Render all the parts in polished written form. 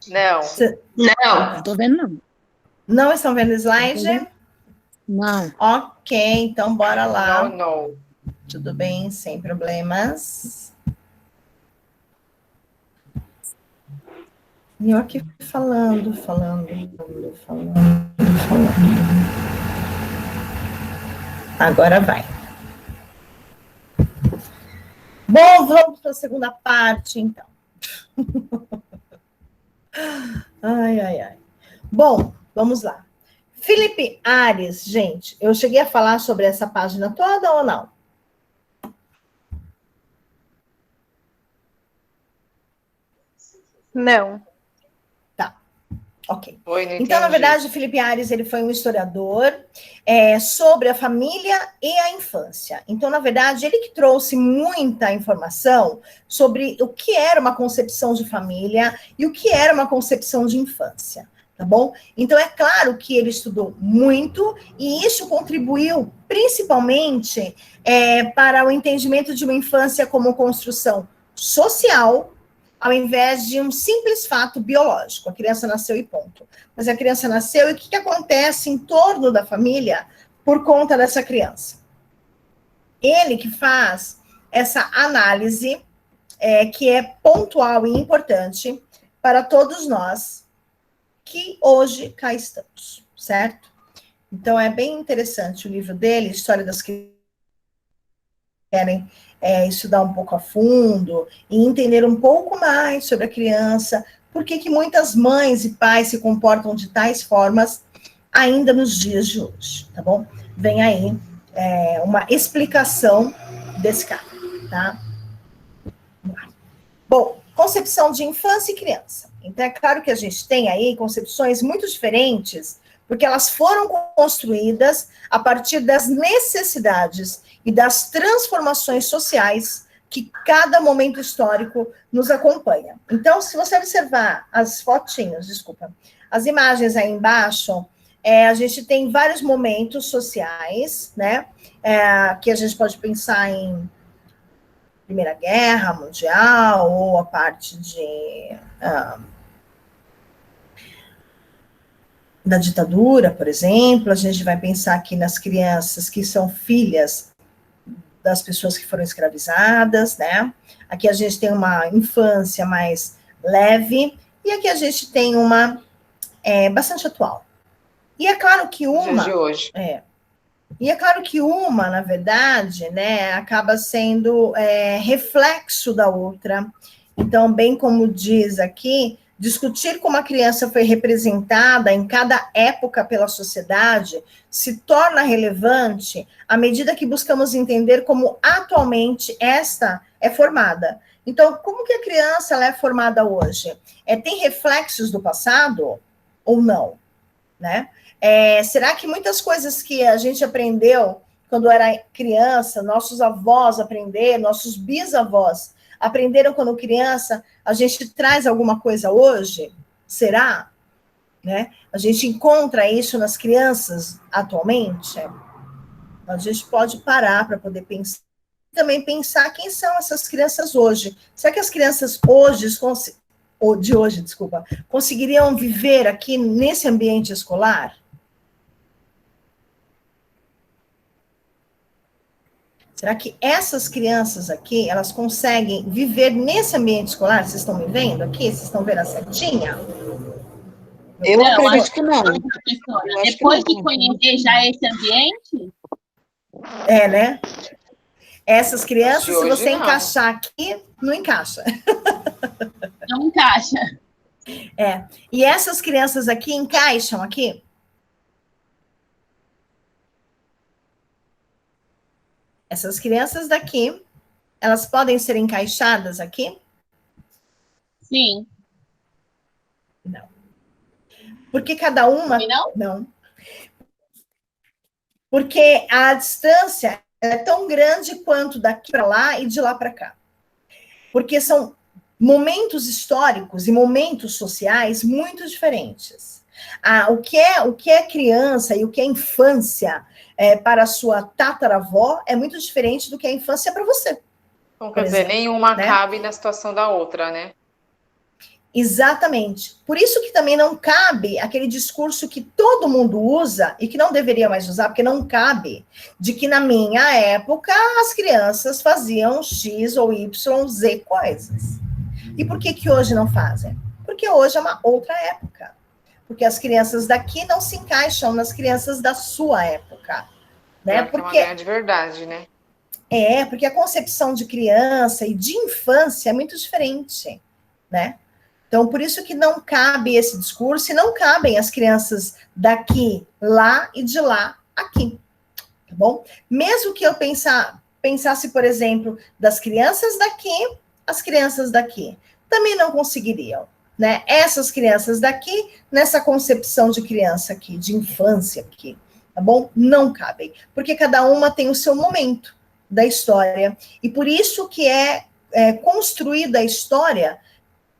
Não. Não. Não tô vendo, não. Não estão vendo o slide? Não. Ok, então bora lá. Não. Tudo bem, sem problemas. E eu aqui falando. Agora vai. Bom, vamos para a segunda parte, então. Ai. Bom, vamos lá. Felipe Ares, gente, eu cheguei a falar sobre essa página toda ou não? Não. Tá, ok. Oi, não Então, na entendi. verdade, Felipe Ares, ele foi um historiador sobre a família e a infância. Então, na verdade, ele que trouxe muita informação sobre o que era uma concepção de família e o que era uma concepção de infância. Tá bom? Então, é claro que ele estudou muito e isso contribuiu principalmente para o entendimento de uma infância como construção social, ao invés de um simples fato biológico. A criança nasceu e ponto. Mas a criança nasceu e o que acontece em torno da família por conta dessa criança? Ele que faz essa análise que é pontual e importante para todos nós que hoje cá estamos, certo? Então, é bem interessante o livro dele, História das Crianças, querem estudar um pouco a fundo e entender um pouco mais sobre a criança, por que muitas mães e pais se comportam de tais formas ainda nos dias de hoje, tá bom? Vem aí uma explicação desse cara, tá? Bom, concepção de infância e criança. Então, é claro que a gente tem aí concepções muito diferentes, porque elas foram construídas a partir das necessidades e das transformações sociais que cada momento histórico nos acompanha. Então, se você observar as fotinhos, as imagens aí embaixo, a gente tem vários momentos sociais, né? Que a gente pode pensar em Primeira Guerra Mundial, ou a parte da ditadura, por exemplo. A gente vai pensar aqui nas crianças que são filhas das pessoas que foram escravizadas, né? Aqui a gente tem uma infância mais leve, e aqui a gente tem uma bastante atual. E é claro que uma... de hoje. E é claro que uma, na verdade, né, acaba sendo reflexo da outra. Então, bem como diz aqui, discutir como a criança foi representada em cada época pela sociedade se torna relevante à medida que buscamos entender como atualmente esta é formada. Então, como que a criança ela é formada hoje? Tem reflexos do passado ou não? Né? Será que muitas coisas que a gente aprendeu quando era criança, nossos avós aprenderam, nossos bisavós aprenderam quando criança, a gente traz alguma coisa hoje? Será? Né? A gente encontra isso nas crianças atualmente? A gente pode parar para poder pensar. Também pensar quem são essas crianças hoje. Será que as crianças hoje, conseguiriam viver aqui nesse ambiente escolar? Será que essas crianças aqui, elas conseguem viver nesse ambiente escolar? Vocês estão me vendo aqui? Vocês estão vendo a setinha? Eu acredito que não. Depois de conhecer já esse ambiente? Né? Essas crianças, se você não. encaixar aqui, não encaixa. Não encaixa. E essas crianças aqui encaixam aqui? Essas crianças daqui, elas podem ser encaixadas aqui? Sim. Não. Porque cada uma... Não? Não. Porque a distância é tão grande quanto daqui para lá e de lá para cá. Porque são momentos históricos e momentos sociais muito diferentes. O que é criança e o que é infância para a sua tataravó é muito diferente do que é infância para você. Então, quer dizer, nenhuma cabe na situação da outra, né? Exatamente. Por isso que também não cabe aquele discurso que todo mundo usa e que não deveria mais usar, porque não cabe, de que na minha época as crianças faziam X ou Y, Z coisas. E por que hoje não fazem? Porque hoje é uma outra época. Porque as crianças daqui não se encaixam nas crianças da sua época. Né? Porque é uma grande verdade, né? Porque a concepção de criança e de infância é muito diferente, né? Então, por isso que não cabe esse discurso e não cabem as crianças daqui, lá e de lá, aqui, tá bom? Mesmo que eu pensasse, por exemplo, das crianças daqui, as crianças daqui, também não conseguiriam, né? Essas crianças daqui, nessa concepção de criança aqui, de infância aqui, tá bom? Não cabem, porque cada uma tem o seu momento da história, e por isso que é construída a história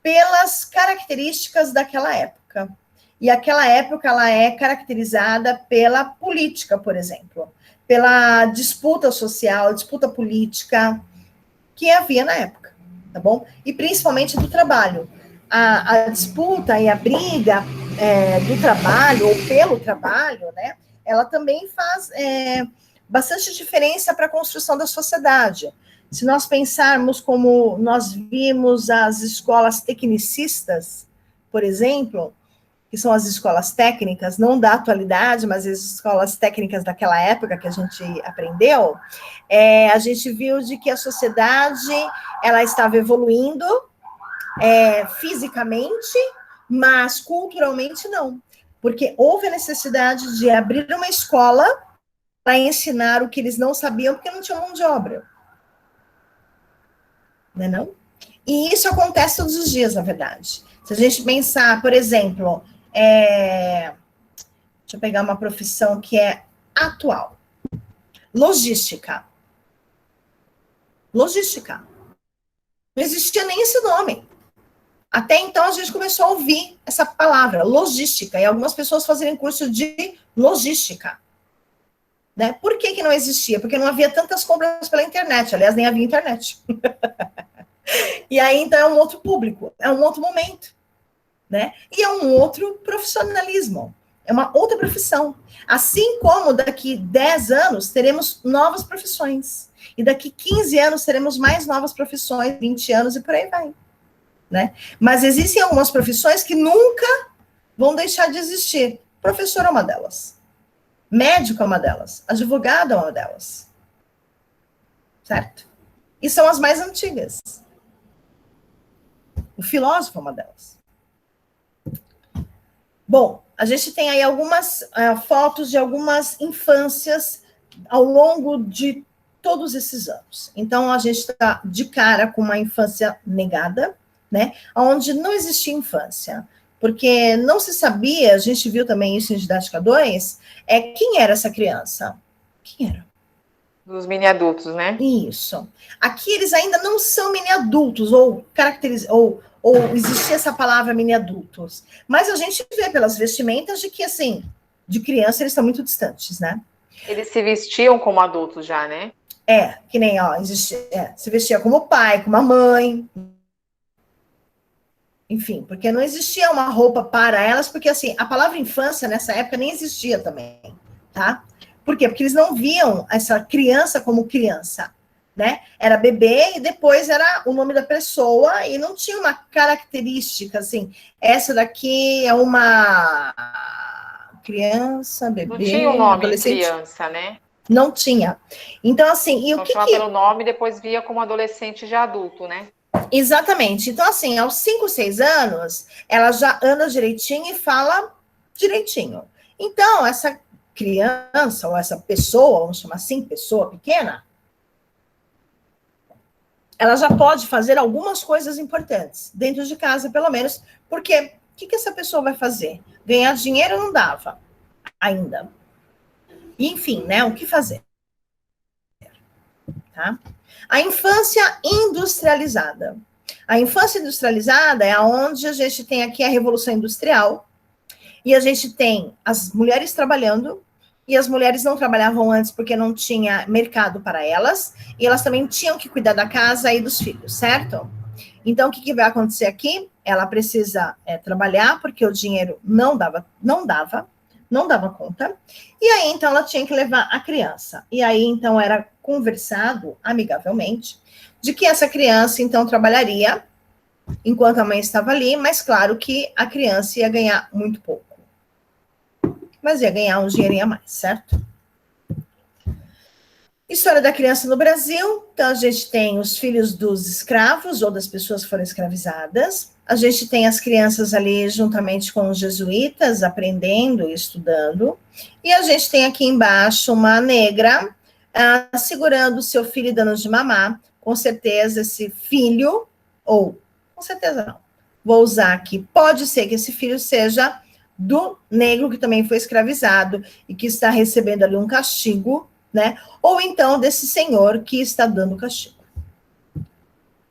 pelas características daquela época. E aquela época, ela é caracterizada pela política, por exemplo, pela disputa social, disputa política, que havia na época, tá bom? E principalmente do trabalho. A disputa e a briga do trabalho, ou pelo trabalho, né, ela também faz bastante diferença para a construção da sociedade. Se nós pensarmos como nós vimos as escolas tecnicistas, por exemplo, que são as escolas técnicas, não da atualidade, mas as escolas técnicas daquela época que a gente aprendeu, a gente viu de que a sociedade ela estava evoluindo fisicamente, mas culturalmente não. Porque houve a necessidade de abrir uma escola para ensinar o que eles não sabiam, porque não tinham mão de obra. Não é não? E isso acontece todos os dias, na verdade. Se a gente pensar, por exemplo, deixa eu pegar uma profissão que é atual. Logística. Logística. Não existia nem esse nome. Até então, a gente começou a ouvir essa palavra, logística, e algumas pessoas fazerem curso de logística. Né? Por que não existia? Porque não havia tantas compras pela internet. Aliás, nem havia internet. E aí, então, é um outro público, é um outro momento, né? E é um outro profissionalismo, é uma outra profissão. Assim como daqui 10 anos teremos novas profissões, e daqui 15 anos teremos mais novas profissões, 20 anos e por aí vai, né? Mas existem algumas profissões que nunca vão deixar de existir. Professor é uma delas, médico é uma delas, advogado é uma delas, certo? E são as mais antigas. O filósofo é uma delas. Bom, a gente tem aí algumas fotos de algumas infâncias ao longo de todos esses anos. Então, a gente está de cara com uma infância negada, né? Onde não existia infância. Porque não se sabia, a gente viu também isso em Didática 2, quem era essa criança? Quem era? Dos mini-adultos, né? Isso. Aqui eles ainda não são mini-adultos, ou existia essa palavra mini-adultos. Mas a gente vê pelas vestimentas de que, assim, de criança eles estão muito distantes, né? Eles se vestiam como adultos já, né? Que nem, se vestia como pai, como a mãe. Enfim, porque não existia uma roupa para elas, porque, assim, a palavra infância nessa época nem existia também, tá? Por quê? Porque eles não viam essa criança como criança, né? Era bebê e depois era o nome da pessoa e não tinha uma característica, assim, essa daqui é uma criança, bebê, não tinha o nome adolescente. Criança, né? Não tinha. Então, assim... Então, chamava pelo nome e depois via como adolescente já adulto, né? Exatamente. Então, assim, aos 5, 6 anos, ela já anda direitinho e fala direitinho. Então, essa criança, ou essa pessoa, vamos chamar assim, pessoa pequena, ela já pode fazer algumas coisas importantes, dentro de casa, pelo menos, porque o que essa pessoa vai fazer? Ganhar dinheiro não dava, ainda. Enfim, né, o que fazer? Tá? A infância industrializada. A infância industrializada é onde a gente tem aqui a Revolução Industrial, e a gente tem as mulheres trabalhando, e as mulheres não trabalhavam antes porque não tinha mercado para elas, e elas também tinham que cuidar da casa e dos filhos, certo? Então, o que, que vai acontecer aqui? Ela precisa trabalhar, porque o dinheiro não dava conta. E aí, então, ela tinha que levar a criança. E aí, então, era conversado amigavelmente de que essa criança, então, trabalharia enquanto a mãe estava ali, mas claro que a criança ia ganhar muito pouco. Mas ia ganhar um dinheirinho a mais, certo? História da criança no Brasil. Então, a gente tem os filhos dos escravos ou das pessoas que foram escravizadas. A gente tem as crianças ali juntamente com os jesuítas, aprendendo e estudando. E a gente tem aqui embaixo uma negra segurando o seu filho e dando de mamar. Com certeza esse filho, ou com certeza não, vou usar aqui, pode ser que esse filho seja do negro que também foi escravizado e que está recebendo ali um castigo, né? Ou então desse senhor que está dando castigo.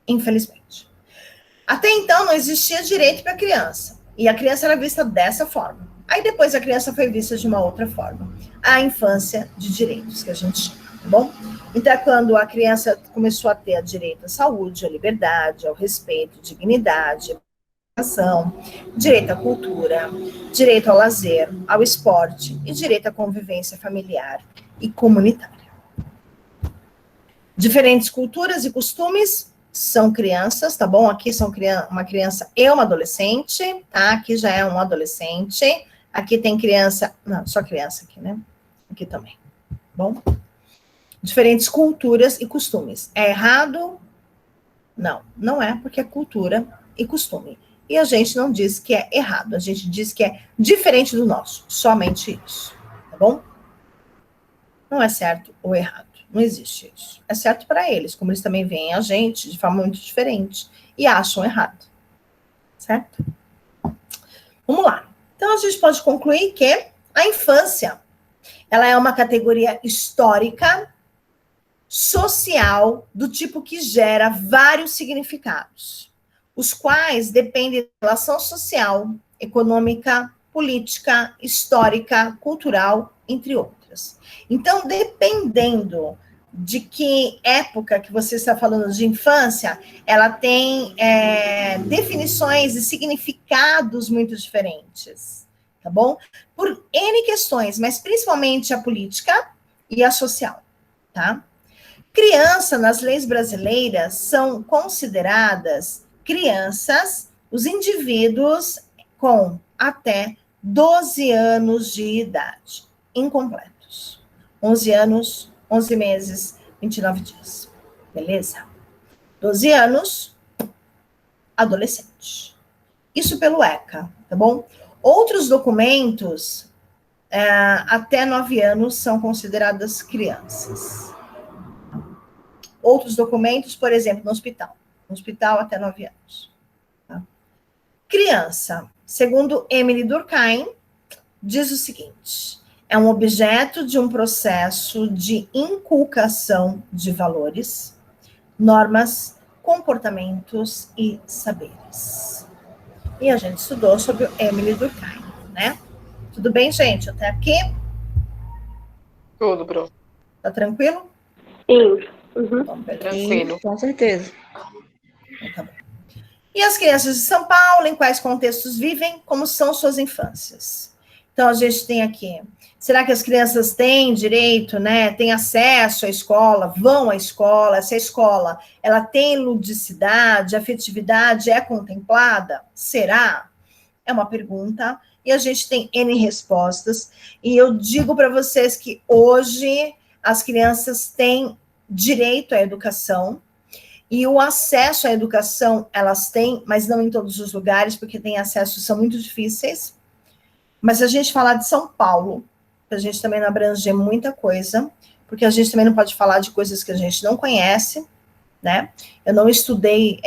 Infelizmente. Até então não existia direito para a criança. E a criança era vista dessa forma. Aí depois a criança foi vista de uma outra forma. A infância de direitos, que a gente chama, tá bom? Então, quando a criança começou a ter direito à saúde, à liberdade, ao respeito, dignidade, direito à cultura, direito ao lazer, ao esporte e direito à convivência familiar e comunitária. Diferentes culturas e costumes são crianças, tá bom? Aqui são uma criança e uma adolescente, tá? Aqui já é um adolescente. Aqui tem criança, não, só criança aqui, né? Aqui também, tá bom? Diferentes culturas e costumes. É errado? Não, não é, porque é cultura e costume. E a gente não diz que é errado, a gente diz que é diferente do nosso, somente isso, tá bom? Não é certo ou errado, não existe isso. É certo para eles, como eles também veem a gente de forma muito diferente e acham errado, certo? Vamos lá. Então, a gente pode concluir que a infância, ela é uma categoria histórica, social, do tipo que gera vários significados, os quais dependem da relação social, econômica, política, histórica, cultural, entre outras. Então, dependendo de que época que você está falando de infância, ela tem definições e significados muito diferentes, tá bom? Por N questões, mas principalmente a política e a social, tá? Criança, nas leis brasileiras, são consideradas crianças os indivíduos com até 12 anos de idade, incompletos. 11 anos, 11 meses, 29 dias. Beleza? 12 anos, adolescente. Isso pelo ECA, tá bom? Outros documentos, até 9 anos, são consideradas crianças. Outros documentos, por exemplo, no hospital até 9 anos. Tá? Criança, segundo Emily Durkheim, diz o seguinte: é um objeto de um processo de inculcação de valores, normas, comportamentos e saberes. E a gente estudou sobre o Emily Durkheim, né? Tudo bem, gente? Até aqui? Tudo, Bruno. Tá tranquilo? Sim. Uhum. Então, Tranquilo. Com certeza. Tá bom. E as crianças de São Paulo, em quais contextos vivem, como são suas infâncias? Então, a gente tem aqui, será que as crianças têm direito, né, têm acesso à escola, vão à escola, essa escola, ela tem ludicidade, afetividade é contemplada? Será? É uma pergunta, e a gente tem N respostas, e eu digo para vocês que hoje as crianças têm direito à educação, e o acesso à educação elas têm, mas não em todos os lugares, porque tem acesso, são muito difíceis. Mas se a gente falar de São Paulo, a gente também não abranger muita coisa, porque a gente também não pode falar de coisas que a gente não conhece, né? Eu não estudei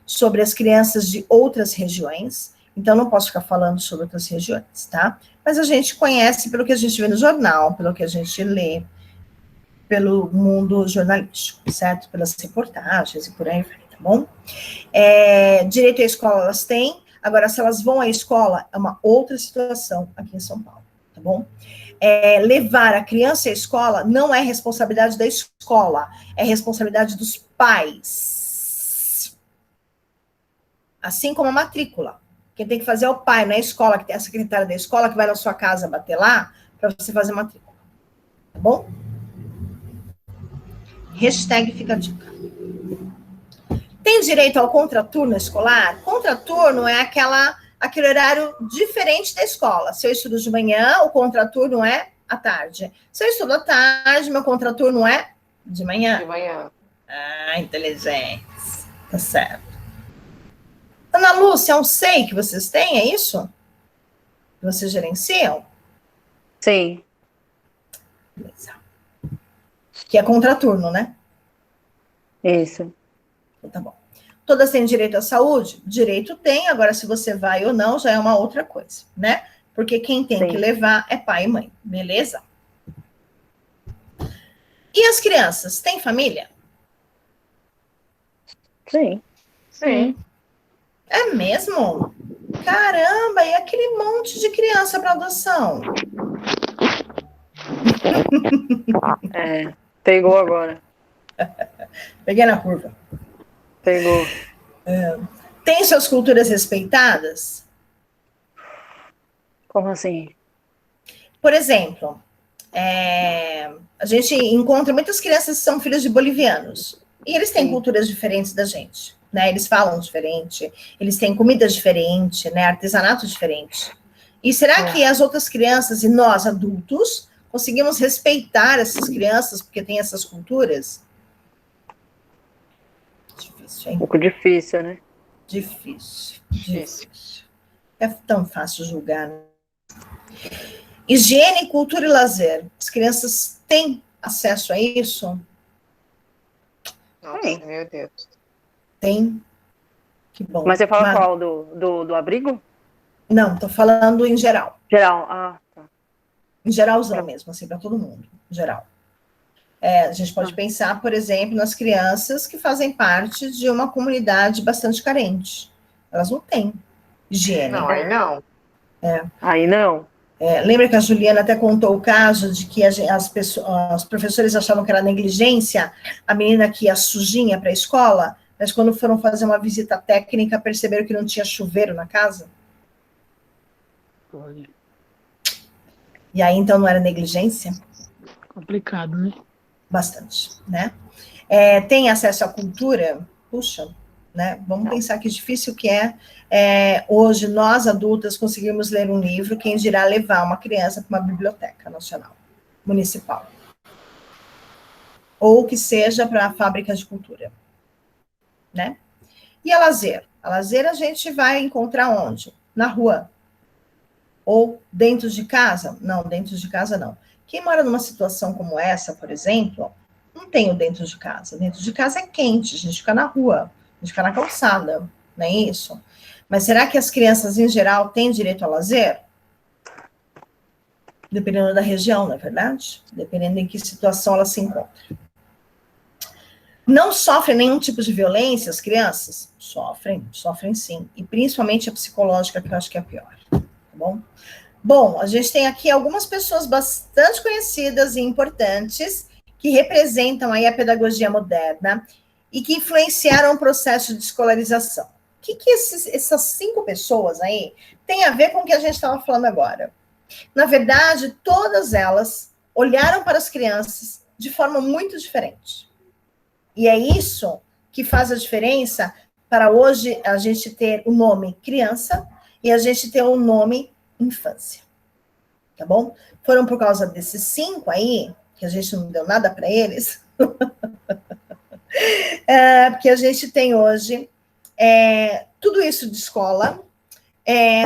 sobre as crianças de outras regiões, então não posso ficar falando sobre outras regiões, tá? Mas a gente conhece pelo que a gente vê no jornal, pelo que a gente lê, pelo mundo jornalístico, certo? Pelas reportagens e por aí vai, tá bom? Direito à escola elas têm, agora se elas vão à escola é uma outra situação aqui em São Paulo, tá bom? Levar a criança à escola não é responsabilidade da escola, é responsabilidade dos pais. Assim como a matrícula. Quem tem que fazer é o pai, não é a escola, que tem a secretária da escola que vai na sua casa bater lá para você fazer a matrícula. Tá bom? Hashtag fica a dica. Tem direito ao contraturno escolar? Contraturno é aquele horário diferente da escola. Se eu estudo de manhã, o contraturno é à tarde. Se eu estudo à tarde, meu contraturno é de manhã. De manhã. Ah, inteligente. Tá certo. Ana Lúcia, é um SEI que vocês têm, é isso? Que vocês gerenciam? Sim. Beleza. Que é contraturno, né? Isso. Então, tá bom. Todas têm direito à saúde? Direito tem, agora se você vai ou não já é uma outra coisa, né? Porque quem tem Sim. que levar é pai e mãe, beleza? E as crianças, têm família? Sim. Sim. É mesmo? Caramba, e aquele monte de criança para adoção? É, pegou agora. Peguei na curva. Pegou. Tem suas culturas respeitadas? Como assim? Por exemplo, a gente encontra muitas crianças que são filhos de bolivianos. E eles têm Sim. culturas diferentes da gente, né? Eles falam diferente, eles têm comida diferente, né? Artesanato diferente. E será que as outras crianças e nós, adultos, conseguimos respeitar essas crianças porque tem essas culturas? Difícil, Um hein? pouco difícil, né? Difícil. É tão fácil julgar, né? Higiene, cultura e lazer. As crianças têm acesso a isso? Nossa, Sim. meu Deus. Tem. Que bom. Mas você fala qual? Do abrigo? Não, estou falando em geral. Geral. Ah, tá. Em geralzão mesmo, assim, para todo mundo. Em geral. A gente pode pensar, por exemplo, nas crianças que fazem parte de uma comunidade bastante carente. Elas não têm higiene. Não, aí não. Aí não. Lembra que a Juliana até contou o caso de que os professores achavam que era negligência, a menina que ia sujinha para a escola, mas quando foram fazer uma visita técnica, perceberam que não tinha chuveiro na casa? Pode. E aí, então, não era negligência? Complicado, né? Bastante, né? Tem acesso à cultura? Puxa, né? Vamos pensar que difícil que hoje nós, adultas, conseguimos ler um livro, quem dirá levar uma criança para uma biblioteca nacional, municipal. Ou que seja para a fábrica de cultura, né? E a lazer? A lazer a gente vai encontrar onde? Na rua. Ou dentro de casa? Não, dentro de casa não. Quem mora numa situação como essa, por exemplo, não tem o dentro de casa. Dentro de casa é quente, a gente fica na rua, a gente fica na calçada, não é isso? Mas será que as crianças, em geral, têm direito ao lazer? Dependendo da região, não é verdade? Dependendo em que situação ela se encontra. Não sofrem nenhum tipo de violência as crianças? Sofrem sim. E principalmente a psicológica, que eu acho que é a pior. Tá bom? Bom, a gente tem aqui algumas pessoas bastante conhecidas e importantes que representam aí a pedagogia moderna e que influenciaram o processo de escolarização. O que essas 5 pessoas aí têm a ver com o que a gente estava falando agora? Na verdade, todas elas olharam para as crianças de forma muito diferente. E é isso que faz a diferença para hoje a gente ter o nome criança e a gente ter o nome infância. Tá bom? Foram por causa desses 5 aí, que a gente não deu nada para eles, porque a gente tem hoje tudo isso de escola,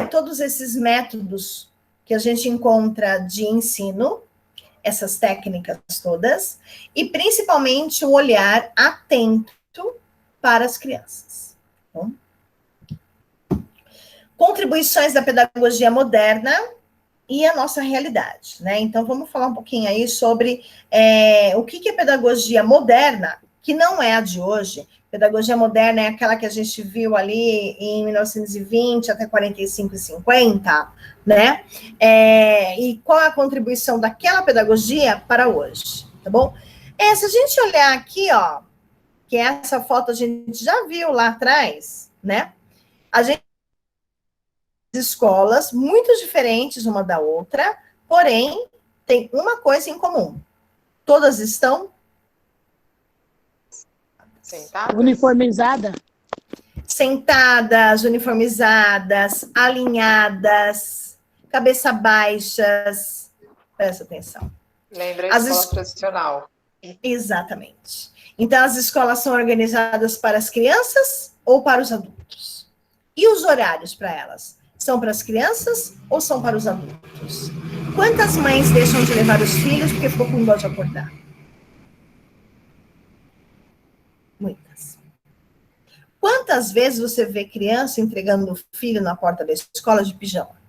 todos esses métodos que a gente encontra de ensino, essas técnicas todas, e principalmente o olhar atento para as crianças. Tá bom? Contribuições da pedagogia moderna e a nossa realidade, né? Então, vamos falar um pouquinho aí sobre o que é pedagogia moderna, que não é a de hoje. Pedagogia moderna é aquela que a gente viu ali em 1920 até 45 e 50, né? E qual é a contribuição daquela pedagogia para hoje, tá bom? Se a gente olhar aqui, ó, que essa foto a gente já viu lá atrás, né? A gente tem escolas muito diferentes uma da outra, porém, tem uma coisa em comum. Todas estão Uniformizada? sentadas, uniformizadas, alinhadas, cabeça baixas. Presta atenção. Lembra a escola tradicional. Exatamente. Então, as escolas são organizadas para as crianças ou para os adultos? E os horários para elas? São para as crianças ou são para os adultos? Quantas mães deixam de levar os filhos porque ficou com dó de acordar? Muitas. Quantas vezes você vê criança entregando o filho na porta da escola de pijama?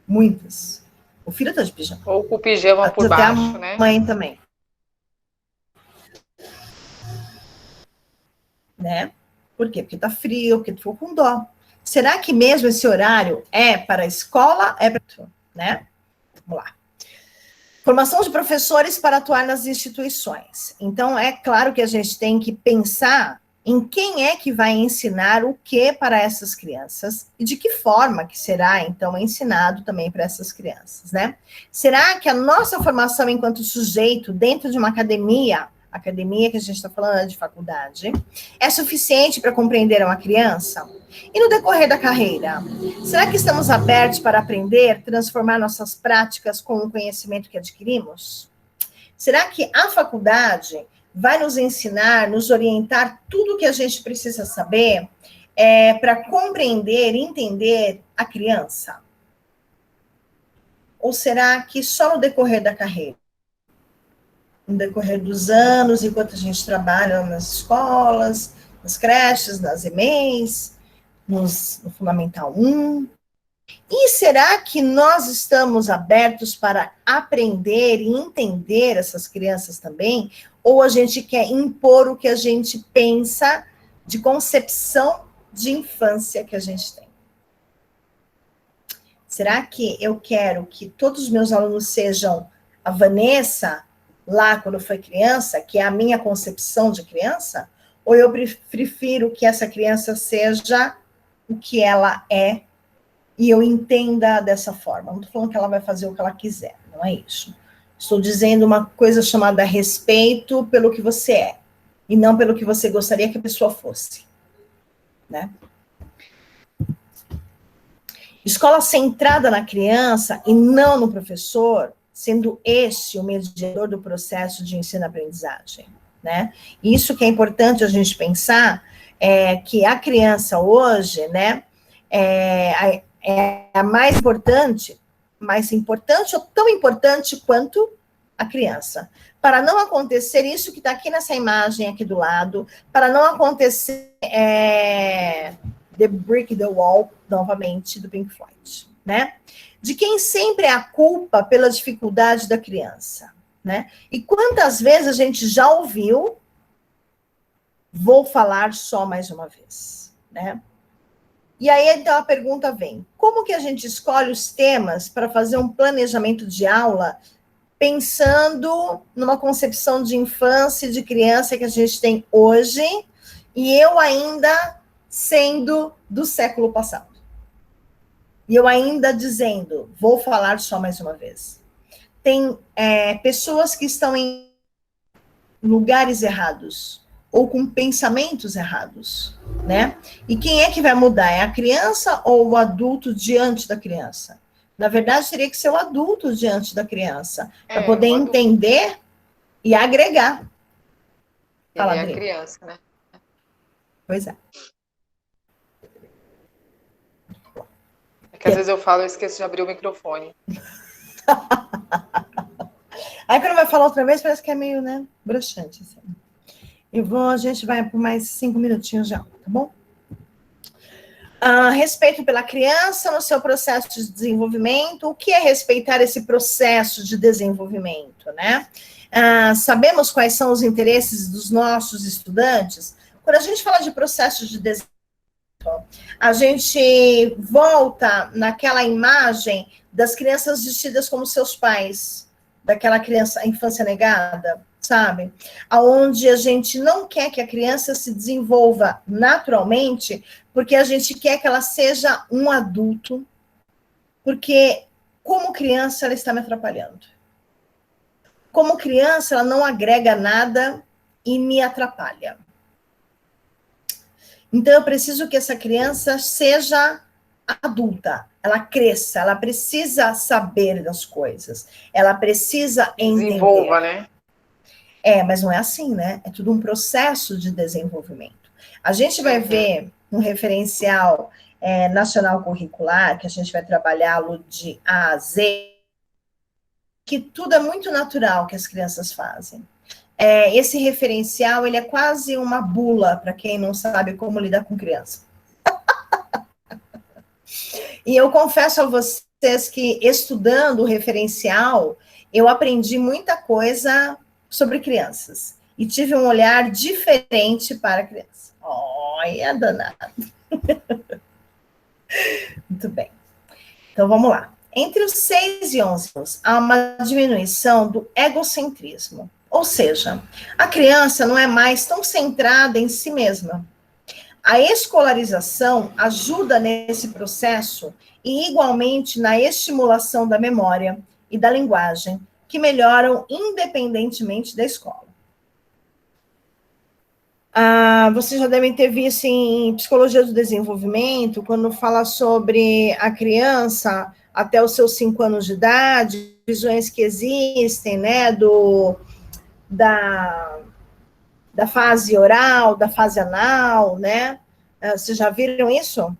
Muitas. O filho está de pijama. Ou com o pijama por baixo, né? A mãe também. Né? Por quê? Porque está frio, porque ficou com dó. Será que mesmo esse horário é para a escola? É para, né? Vamos lá. Formação de professores para atuar nas instituições. Então, é claro que a gente tem que pensar em quem é que vai ensinar o que para essas crianças e de que forma que será, então, ensinado também para essas crianças, né? Será que a nossa formação enquanto sujeito dentro de uma academia que a gente está falando é de faculdade, é suficiente para compreender uma criança? E no decorrer da carreira, será que estamos abertos para aprender, transformar nossas práticas com o conhecimento que adquirimos? Será que a faculdade vai nos ensinar, nos orientar tudo o que a gente precisa saber para compreender e entender a criança? Ou será que só no decorrer da carreira? No decorrer dos anos, enquanto a gente trabalha nas escolas, nas creches, nas EMEIs, no Fundamental 1. E será que nós estamos abertos para aprender e entender essas crianças também? Ou a gente quer impor o que a gente pensa de concepção de infância que a gente tem? Será que eu quero que todos os meus alunos sejam a Vanessa, lá quando foi criança, que é a minha concepção de criança? Ou eu prefiro que essa criança seja o que ela é e eu entenda dessa forma? Não estou falando que ela vai fazer o que ela quiser, não é isso. Estou dizendo uma coisa chamada respeito pelo que você é, e não pelo que você gostaria que a pessoa fosse, né? Escola centrada na criança e não no professor, sendo este o mediador do processo de ensino-aprendizagem, né? Isso que é importante a gente pensar, que a criança hoje, né, é a mais importante ou tão importante quanto a criança. Para não acontecer isso que está aqui nessa imagem aqui do lado, para não acontecer The Brick the Wall, novamente, do Pink Floyd, né? De quem sempre é a culpa pela dificuldade da criança, né? E quantas vezes a gente já ouviu, vou falar só mais uma vez, né? E aí, então, a pergunta vem, como que a gente escolhe os temas para fazer um planejamento de aula pensando numa concepção de infância e de criança que a gente tem hoje, e eu ainda sendo do século passado? E eu ainda dizendo, vou falar só mais uma vez. Tem pessoas que estão em lugares errados, ou com pensamentos errados, né? E quem é que vai mudar? É a criança ou o adulto diante da criança? Na verdade, teria que ser o adulto diante da criança, para poder entender e agregar. Fala, a criança, né? Pois é. É que às vezes eu falo, eu esqueço de abrir o microfone. Aí quando vai falar outra vez, parece que é meio, né, broxante, assim. A gente vai por mais 5 minutinhos já, tá bom? Respeito pela criança no seu processo de desenvolvimento. O que é respeitar esse processo de desenvolvimento, né? Sabemos quais são os interesses dos nossos estudantes? Quando a gente fala de processo de desenvolvimento, a gente volta naquela imagem das crianças vestidas como seus pais, daquela criança, a infância negada. sabe? Aonde a gente não quer que a criança se desenvolva naturalmente, porque a gente quer que ela seja um adulto, porque como criança ela está me atrapalhando. Como criança ela não agrega nada e me atrapalha. Então eu preciso que essa criança seja adulta, ela cresça, ela precisa saber das coisas, ela precisa entender. Desenvolva, né? Mas não é assim, né? É tudo um processo de desenvolvimento. A gente vai ver no referencial nacional curricular, que a gente vai trabalhá-lo de A a Z, que tudo é muito natural que as crianças fazem. Esse referencial, ele é quase uma bula para quem não sabe como lidar com criança. E eu confesso a vocês que, estudando o referencial, eu aprendi muita coisa sobre crianças. E tive um olhar diferente para criança. Olha, danado. Muito bem. Então, vamos lá. Entre os 6 e 11 anos, há uma diminuição do egocentrismo. Ou seja, a criança não é mais tão centrada em si mesma. A escolarização ajuda nesse processo e, igualmente, na estimulação da memória e da linguagem, que melhoram independentemente da escola. Vocês já devem ter visto em Psicologia do Desenvolvimento, quando fala sobre a criança até os seus 5 anos de idade, visões que existem, né, da fase oral, da fase anal, né? Vocês já viram isso?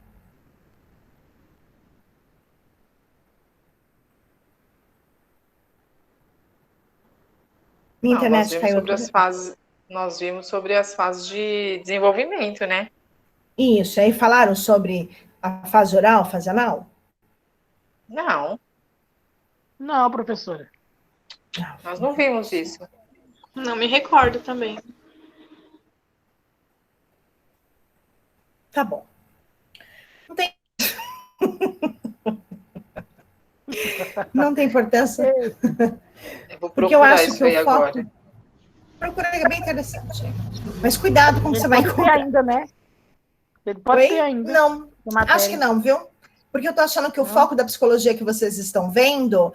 Minha internet caiu. Nós vimos sobre as fases de desenvolvimento, né? Isso, aí falaram sobre a fase oral, fase anal? Não. Não, professora. Nós não vimos isso. Não me recordo também. Tá bom. Não tem... Não tem importância. Eu vou Porque eu procurar acho isso que aí o foco... agora. Procura que é bem interessante. Mas cuidado como você vai Pode ser encontrar. ainda, né? Ele pode ser ainda. Não, na matéria. acho que não, viu? Porque eu tô achando que o foco da psicologia que vocês estão vendo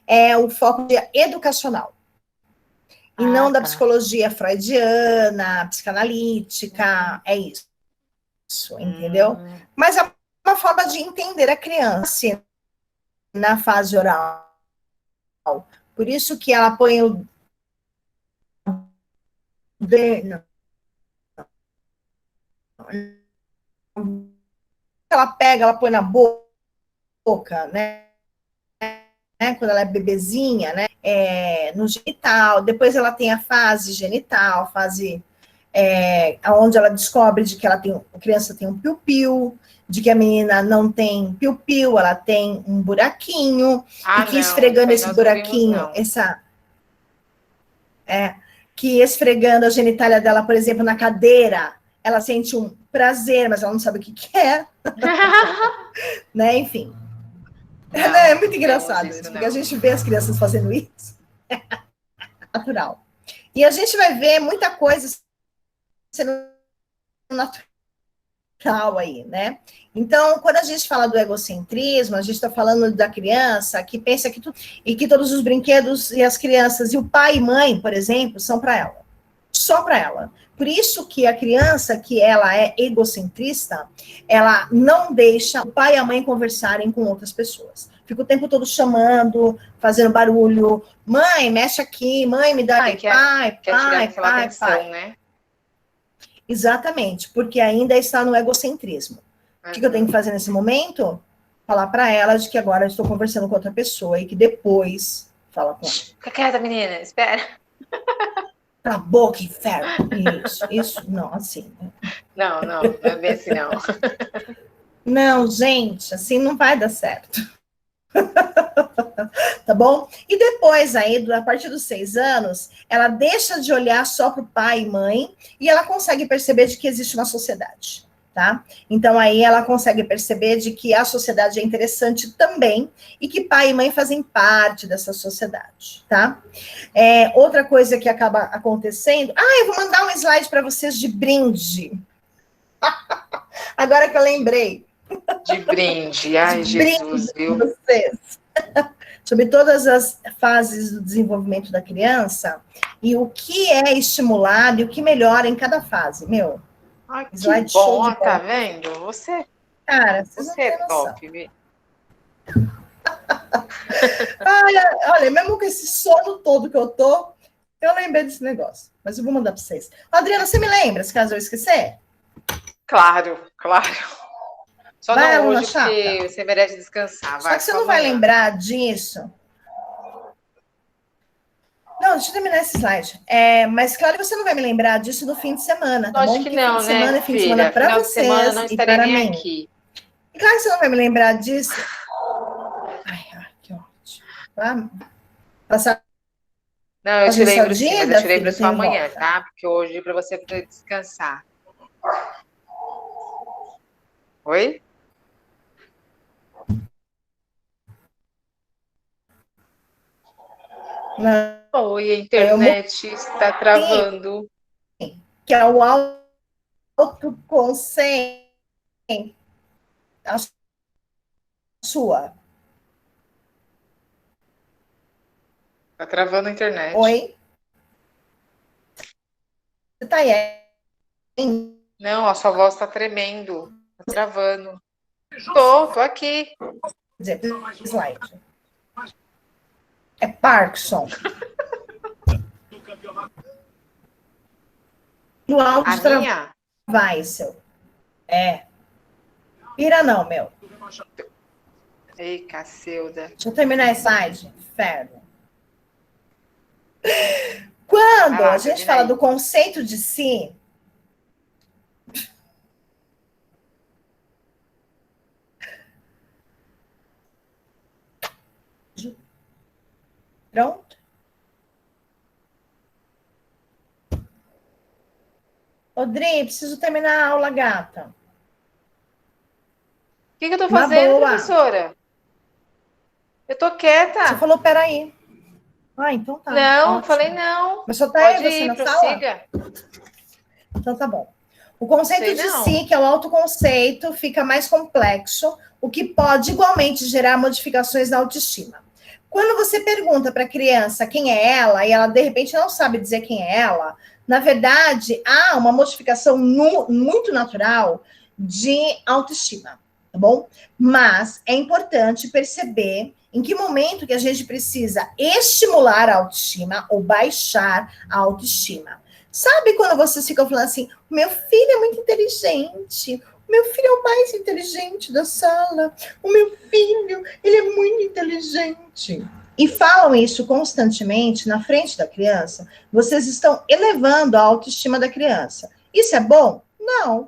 é o foco educacional. E não da psicologia freudiana, psicanalítica, é isso. Entendeu? Mas é uma forma de entender a criança na fase oral. Por isso que ela põe o ela pega, ela põe na boca, né? Quando ela é bebezinha, né? No genital. Depois ela tem a fase genital, fase onde ela descobre de que a criança tem um piu-piu, de que a menina não tem piu-piu, ela tem um buraquinho, e que esfregando esse buraquinho, que esfregando a genitália dela, por exemplo, na cadeira, ela sente um prazer, mas ela não sabe o que é. Né? Enfim. É muito engraçado isso, porque a gente vê as crianças fazendo isso. É natural. E a gente vai ver muita coisa sendo natural aí, né? Então, quando a gente fala do egocentrismo, a gente está falando da criança que pensa que tudo, e que todos os brinquedos e as crianças, e o pai e mãe, por exemplo, são para ela. Só para ela. Por isso que a criança, que ela é egocentrista, ela não deixa o pai e a mãe conversarem com outras pessoas. Fica o tempo todo chamando, fazendo barulho. Mãe, mexe aqui. Mãe, me dá. Pai. Né? Exatamente, porque ainda está no egocentrismo. O que eu tenho que fazer nesse momento? Falar para ela de que agora eu estou conversando com outra pessoa e que depois fala com ela. Fica quieta, menina, espera. Cala a boca, inferno. Isso, não, assim. Não é bem assim, não. Não, gente, assim não vai dar certo. Tá bom? E depois aí, a partir dos 6 anos, ela deixa de olhar só para o pai e mãe e ela consegue perceber de que existe uma sociedade. tá? Então, aí ela consegue perceber de que a sociedade é interessante também e que pai e mãe fazem parte dessa sociedade, tá? Outra coisa que acaba acontecendo... eu vou mandar um slide para vocês de brinde. Agora que eu lembrei. De brinde. Ai, Jesus, viu? Vocês. Sobre todas as fases do desenvolvimento da criança e o que é estimulado e o que melhora em cada fase, meu. Ai, que Slide bom, show de tá bola. vendo? Você Vocês não é têm noção. top, viu? Olha, mesmo com esse sono todo que eu tô, eu lembrei desse negócio. Mas eu vou mandar para vocês. Adriana, você me lembra, se caso eu esquecer? Claro. Só Vai, não aluna hoje, chata. porque você merece descansar. Só que você não vai lembrar disso. Não, deixa eu terminar esse slide. Mas, claro, você não vai me lembrar disso no fim de semana, tá Lógico bom? que Porque não, fim de semana né, é fim de semana filha? para Final de vocês semana não e estarei para nem mim. aqui. E claro que você não vai me lembrar disso. Ai, que ótimo. Tá? Passar Não, eu te Fazer sua lembro sim, mas eu agenda, te lembro filho, só tem amanhã, volta. tá? Porque hoje é pra você poder descansar. Oi? Não, Oi, a internet está travando. que é o autoconceito. A sua. Tá travando a internet. Oi? Você tá aí? Não, a sua voz tá tremendo. Tá travando. Tô aqui. Quer dizer, slide. É Parkinson. No áudio A de minha? Weissel. Pira não, meu. Ei, Cacilda. Deixa eu terminar esse slide. Inferno. Quando Vai lá, a gente termina fala aí. do conceito de si, pronto? Odri, preciso terminar a aula, gata. O que eu tô Uma fazendo, boa. professora? Eu tô quieta. Você falou, peraí. Então tá. Não, ótimo. falei não. Mas só tá Pode aí você ir, na sala? prossiga. Então tá bom. O conceito Sei de não. si, que é o autoconceito, fica mais complexo, o que pode igualmente gerar modificações na autoestima. Quando você pergunta para a criança quem é ela, e ela de repente não sabe dizer quem é ela, na verdade, há uma modificação muito natural de autoestima, tá bom? Mas é importante perceber em que momento que a gente precisa estimular a autoestima ou baixar a autoestima. Sabe quando vocês ficam falando assim, o meu filho é muito inteligente, o meu filho é o mais inteligente da sala, o meu filho, ele é muito inteligente. E falam isso constantemente na frente da criança, vocês estão elevando a autoestima da criança. Isso é bom? Não.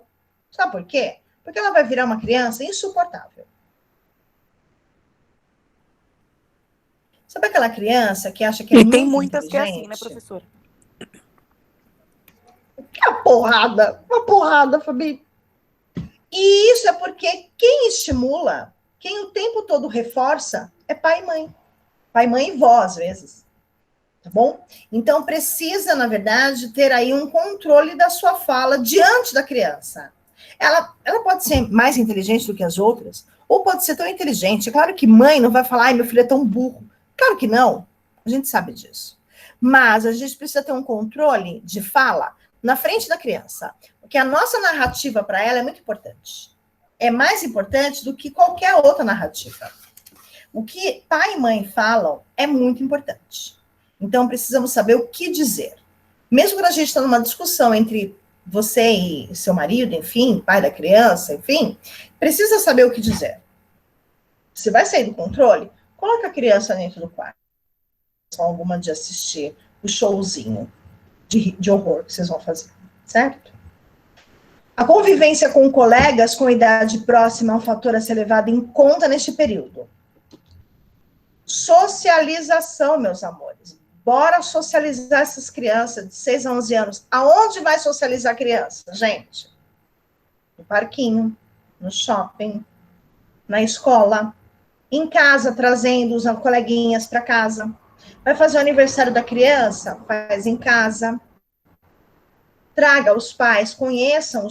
Sabe por quê? Porque ela vai virar uma criança insuportável. Sabe aquela criança que acha que é E muito tem muitas que é inteligente? assim, né, professora? Uma porrada, Fabi. E isso é porque quem estimula, quem o tempo todo reforça, é pai e mãe. Pai, mãe e vó, às vezes. Tá bom? Então, precisa, na verdade, ter aí um controle da sua fala diante da criança. Ela pode ser mais inteligente do que as outras, ou pode ser tão inteligente. É claro que mãe não vai falar, ai, meu filho é tão burro. Claro que não. A gente sabe disso. Mas a gente precisa ter um controle de fala na frente da criança. Porque a nossa narrativa para ela é muito importante. É mais importante do que qualquer outra narrativa. O que pai e mãe falam é muito importante. Então, precisamos saber o que dizer. Mesmo quando a gente está numa discussão entre você e seu marido, enfim, pai da criança, enfim, precisa saber o que dizer. Se vai sair do controle, coloca a criança dentro do quarto. Alguma de assistir o showzinho de horror que vocês vão fazer, certo? A convivência com colegas com idade próxima é um fator a ser levado em conta neste período. Socialização, meus amores. Bora socializar essas crianças de 6 a 11 anos. Aonde vai socializar a criança, gente? no parquinho, no shopping, na escola, em casa, trazendo os coleguinhas para casa. Vai fazer o aniversário da criança? Faz em casa. Traga os pais, conheçam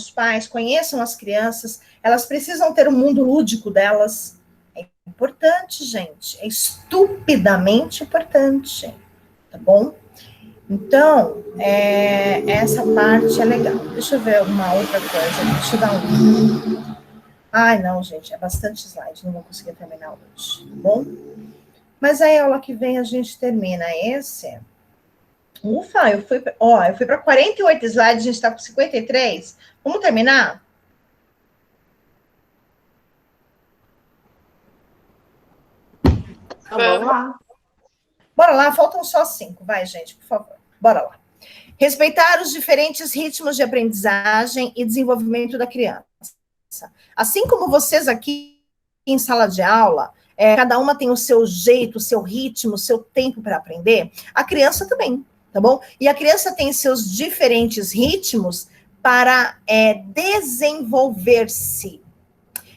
as crianças. Elas precisam ter o mundo lúdico delas. É importante, gente. É estupidamente importante. Tá bom? Então, essa parte é legal. Deixa eu ver uma outra coisa. Deixa eu dar um... Ai, não, gente, é bastante slide. Não vou conseguir terminar hoje, tá bom? Mas aí, a aula que vem a gente termina esse. Ufa, eu fui para 48 slides, a gente está com 53. Vamos terminar? Vamos lá. Bora lá, faltam só 5. Vai, gente, por favor. Bora lá. Respeitar os diferentes ritmos de aprendizagem e desenvolvimento da criança. Assim como vocês aqui em sala de aula, cada uma tem o seu jeito, o seu ritmo, o seu tempo para aprender, a criança também, tá bom? E a criança tem seus diferentes ritmos para desenvolver-se.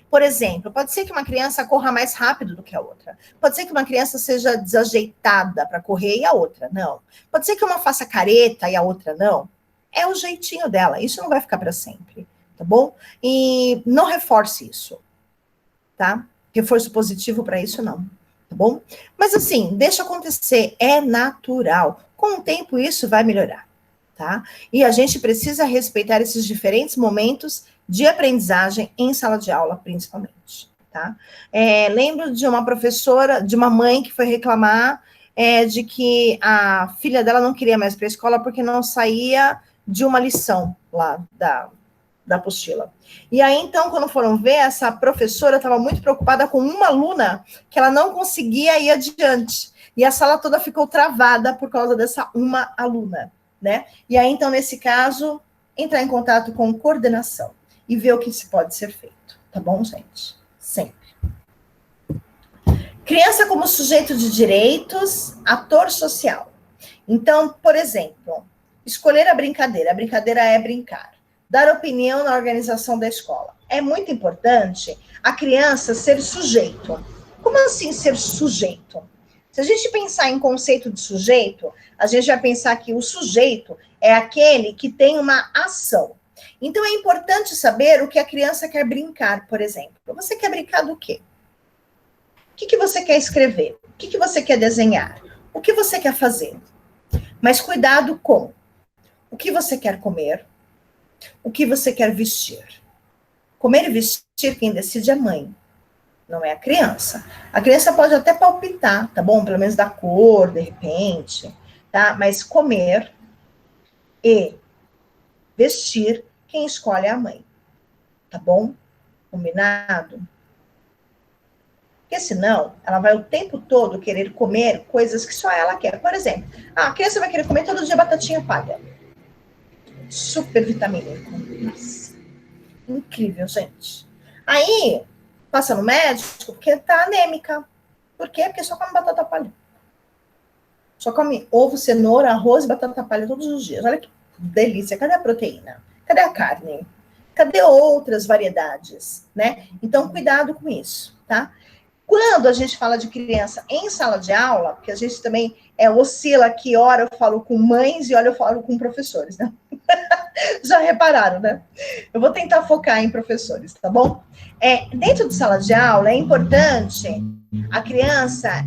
Por exemplo, pode ser que uma criança corra mais rápido do que a outra. Pode ser que uma criança seja desajeitada para correr e a outra não. Pode ser que uma faça careta e a outra não. É o jeitinho dela. Isso não vai ficar para sempre, tá bom? E não reforce isso, tá? Reforço positivo para isso não, tá bom? Mas assim, deixa acontecer. É natural. Com o tempo isso vai melhorar, tá? E a gente precisa respeitar esses diferentes momentos de aprendizagem em sala de aula, principalmente, tá? Lembro de uma professora, de uma mãe que foi reclamar de que a filha dela não queria mais para a escola porque não saía de uma lição lá da apostila. E aí, então, quando foram ver, essa professora estava muito preocupada com uma aluna que ela não conseguia ir adiante. E a sala toda ficou travada por causa dessa uma aluna, né? E aí, então, nesse caso, entrar em contato com coordenação e ver o que se pode ser feito. Tá bom, gente? Sempre. Criança como sujeito de direitos, ator social. Então, por exemplo, escolher a brincadeira. A brincadeira é brincar. Dar opinião na organização da escola. É muito importante a criança ser sujeito. Como assim ser sujeito? Se a gente pensar em conceito de sujeito, a gente vai pensar que o sujeito é aquele que tem uma ação. Então, é importante saber o que a criança quer brincar, por exemplo. Você quer brincar do quê? O que você quer escrever? O que você quer desenhar? O que você quer fazer? Mas cuidado com o que você quer comer, o que você quer vestir. Comer e vestir, quem decide é a mãe, não é a criança. A criança pode até palpitar, tá bom? Pelo menos da cor, de repente, tá? Mas comer e vestir, quem escolhe é a mãe. Tá bom? Combinado? Porque senão, ela vai o tempo todo querer comer coisas que só ela quer. Por exemplo, a criança vai querer comer todo dia batatinha palha. Super vitamínico. Nossa. Incrível, gente. Aí, passa no médico porque tá anêmica. Por quê? Porque só come batata palha. Só come ovo, cenoura, arroz e batata palha todos os dias. Olha que delícia. Cadê a proteína? Cadê a carne? Cadê outras variedades, né? Então, cuidado com isso, tá? Quando a gente fala de criança em sala de aula, porque a gente também oscila aqui, hora eu falo com mães e hora eu falo com professores, né? Já repararam, né? Eu vou tentar focar em professores, tá bom? Dentro de sala de aula, é importante a criança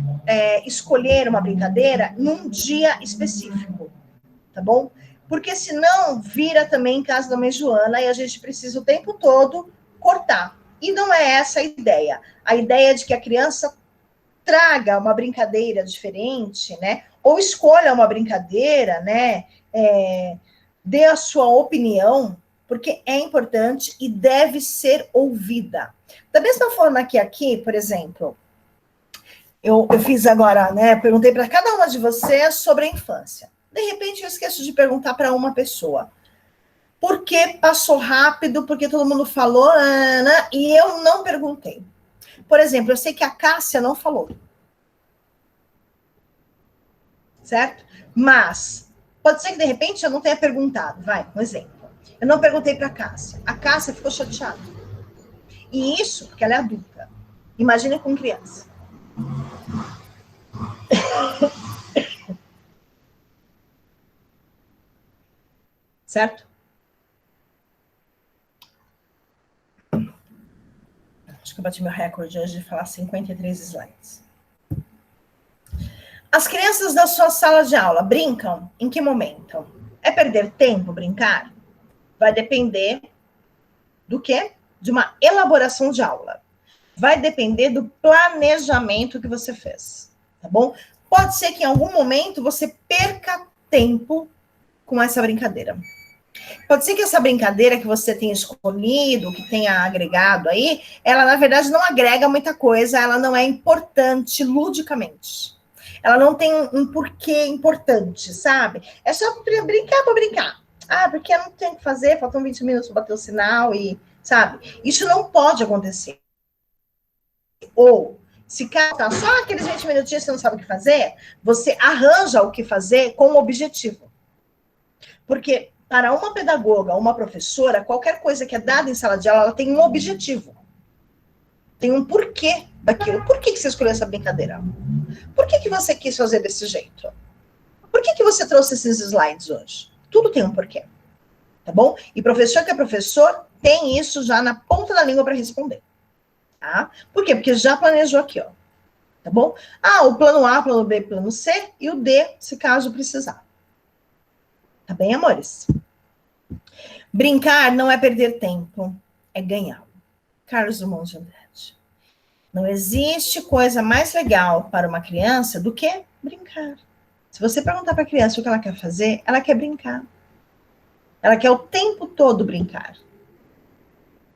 escolher uma brincadeira num dia específico, tá bom? Porque senão vira também casa da mãe Joana e a gente precisa o tempo todo cortar. E não é essa a ideia. A ideia é de que a criança traga uma brincadeira diferente, né? Ou escolha uma brincadeira, né? Dê a sua opinião, porque é importante e deve ser ouvida. Da mesma forma que aqui, por exemplo, eu fiz agora, né? Perguntei para cada uma de vocês sobre a infância. De repente, eu esqueço de perguntar para uma pessoa. Por que passou rápido? Porque todo mundo falou, e eu não perguntei. Por exemplo, eu sei que a Cássia não falou. Certo? Mas, pode ser que de repente eu não tenha perguntado. Vai, um exemplo. Eu não perguntei para a Cássia. A Cássia ficou chateada. E isso porque ela é adulta. Imagine com criança. Certo? Acho que eu bati meu recorde hoje de falar 53 slides. As crianças da sua sala de aula brincam? Em que momento? É perder tempo brincar? Vai depender do quê? De uma elaboração de aula. Vai depender do planejamento que você fez, tá bom? Pode ser que em algum momento você perca tempo com essa brincadeira. Pode ser que essa brincadeira que você tenha escolhido, que tenha agregado aí, ela na verdade não agrega muita coisa, ela não é importante ludicamente. Ela não tem um porquê importante, sabe? É só brincar para brincar. Ah, porque eu não tenho o que fazer, faltam 20 minutos para bater o sinal e, sabe? Isso não pode acontecer. Ou, se tá só aqueles 20 minutinhos você não sabe o que fazer, você arranja o que fazer com um objetivo. Porque para uma pedagoga, uma professora, qualquer coisa que é dada em sala de aula, ela tem um objetivo. Tem um porquê daquilo. Por que você escolheu essa brincadeira? Por que você quis fazer desse jeito? Por que você trouxe esses slides hoje? Tudo tem um porquê. Tá bom? E professor que é professor tem isso já na ponta da língua para responder. Tá? Por quê? Porque já planejou aqui, ó. Tá bom? Ah, o plano A, plano B, plano C e o D, se caso precisar. Tá bem, amores? Brincar não é perder tempo, é ganhar. Carlos Drummond de Andrade. Não existe coisa mais legal para uma criança do que brincar. Se você perguntar para a criança o que ela quer fazer, ela quer brincar. Ela quer o tempo todo brincar.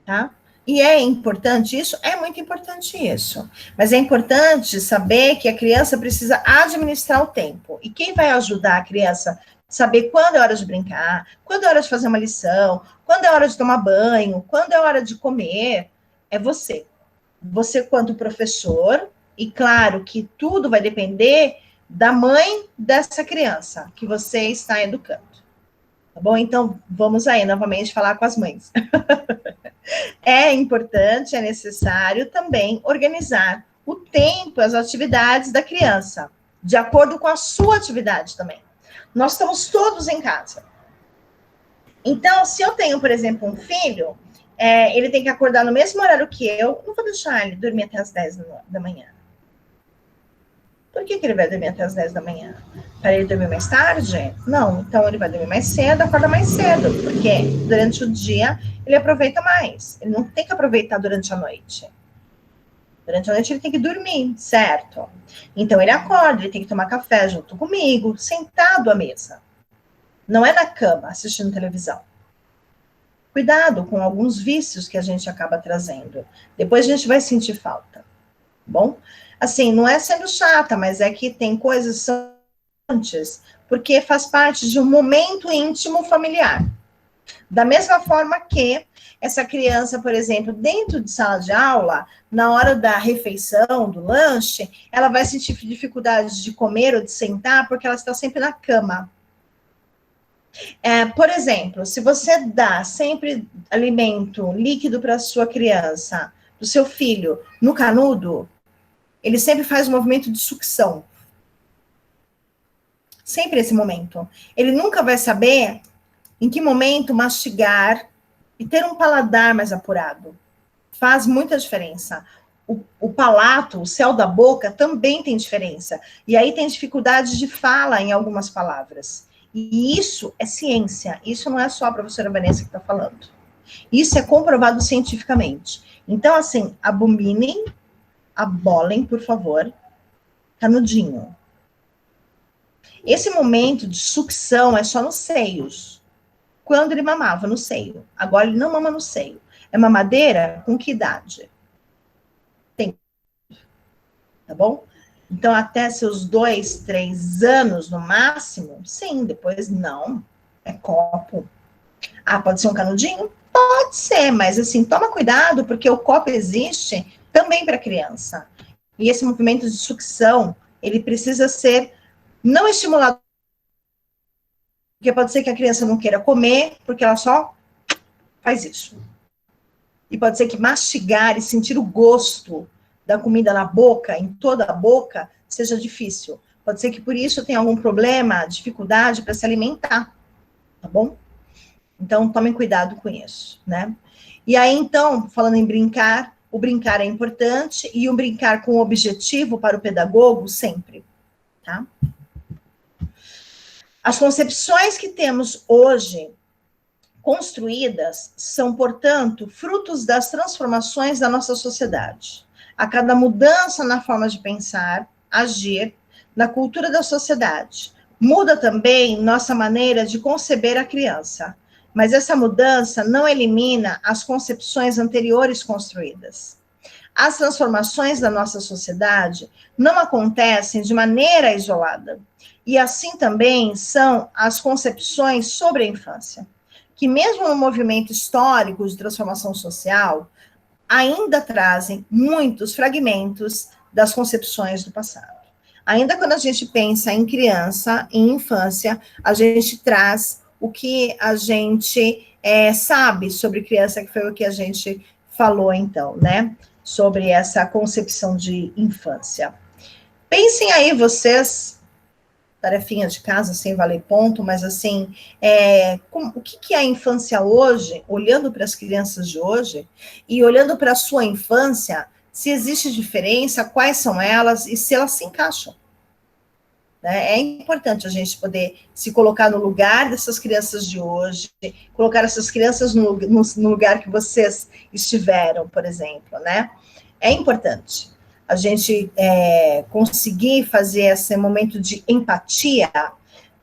Tá? E é importante isso? É muito importante isso. Mas é importante saber que a criança precisa administrar o tempo. E quem vai ajudar a criança a saber quando é hora de brincar, quando é hora de fazer uma lição, quando é hora de tomar banho, quando é hora de comer, é você. Você quanto professor, e claro que tudo vai depender da mãe dessa criança que você está educando. Tá bom? Então, vamos aí novamente falar com as mães. É importante, é necessário também organizar o tempo, as atividades da criança, de acordo com a sua atividade também. Nós estamos todos em casa. Então, se eu tenho, por exemplo, um filho, ele tem que acordar no mesmo horário que eu, não vou deixar ele dormir até as 10 da manhã. Por que ele vai dormir até as 10 da manhã? Para ele dormir mais tarde? Não, então ele vai dormir mais cedo, acorda mais cedo, porque durante o dia ele aproveita mais. Ele não tem que aproveitar durante a noite. Durante a noite ele tem que dormir, certo? Então ele acorda, ele tem que tomar café junto comigo, sentado à mesa. Não é na cama, assistindo televisão. Cuidado com alguns vícios que a gente acaba trazendo. Depois a gente vai sentir falta. Bom? Assim, não é sendo chata, mas é que tem coisas antes, porque faz parte de um momento íntimo familiar. Da mesma forma que essa criança, por exemplo, dentro de sala de aula, na hora da refeição, do lanche, ela vai sentir dificuldade de comer ou de sentar, porque ela está sempre na cama. Por exemplo, se você dá sempre alimento líquido para a sua criança, para o seu filho, no canudo, ele sempre faz um movimento de sucção. Sempre esse momento. Ele nunca vai saber em que momento mastigar e ter um paladar mais apurado. Faz muita diferença. O palato, o céu da boca também tem diferença. E aí tem dificuldade de fala em algumas palavras. E isso é ciência. Isso não é só a professora Vanessa que está falando. Isso é comprovado cientificamente. Então, assim, abominem, abolem, por favor, canudinho. Esse momento de sucção é só nos seios. Quando ele mamava no seio. Agora ele não mama no seio. É mamadeira com que idade? Tem. Tá bom? Então, até seus 2, 3 anos no máximo, sim, depois não. É copo. Ah, pode ser um canudinho? Pode ser, mas assim, toma cuidado, porque o copo existe também para criança. E esse movimento de sucção, ele precisa ser não estimulado, porque pode ser que a criança não queira comer, porque ela só Faz isso. E pode ser que mastigar e sentir o gosto da comida na boca, em toda a boca, seja difícil. Pode ser que por isso tenha algum problema, dificuldade para se alimentar, tá bom? Então, tomem cuidado com isso, né? E aí, então, falando em brincar, o brincar é importante e o brincar com objetivo para o pedagogo sempre, tá? As concepções que temos hoje construídas são, portanto, frutos das transformações da nossa sociedade. A cada mudança na forma de pensar, agir, na cultura da sociedade, muda também nossa maneira de conceber a criança. Mas essa mudança não elimina as concepções anteriores construídas. As transformações da nossa sociedade não acontecem de maneira isolada. E assim também são as concepções sobre a infância, que mesmo no movimento histórico de transformação social, ainda trazem muitos fragmentos das concepções do passado. Ainda quando a gente pensa em criança, em infância, a gente traz o que a gente sabe sobre criança, que foi o que a gente falou então, né? Sobre essa concepção de infância. Pensem aí vocês, tarefinha de casa, sem valer ponto, mas assim, o que é a infância hoje, olhando para as crianças de hoje, e olhando para a sua infância, se existe diferença, quais são elas, e se elas se encaixam. É importante a gente poder se colocar no lugar dessas crianças de hoje, colocar essas crianças no lugar que vocês estiveram, por exemplo, né? É importante a gente conseguir fazer esse momento de empatia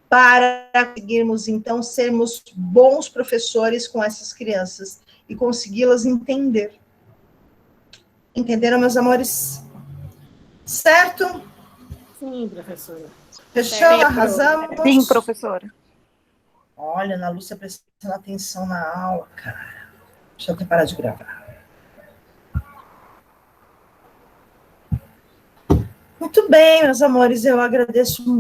para conseguirmos, então, sermos bons professores com essas crianças e consegui-las entender. Entenderam, meus amores? Certo? Sim, professora. Fechou? Arrasamos? Sim, professora. Olha, Ana Lúcia prestando atenção na aula, cara. Deixa eu até parar de gravar. Muito bem, meus amores, eu agradeço muito.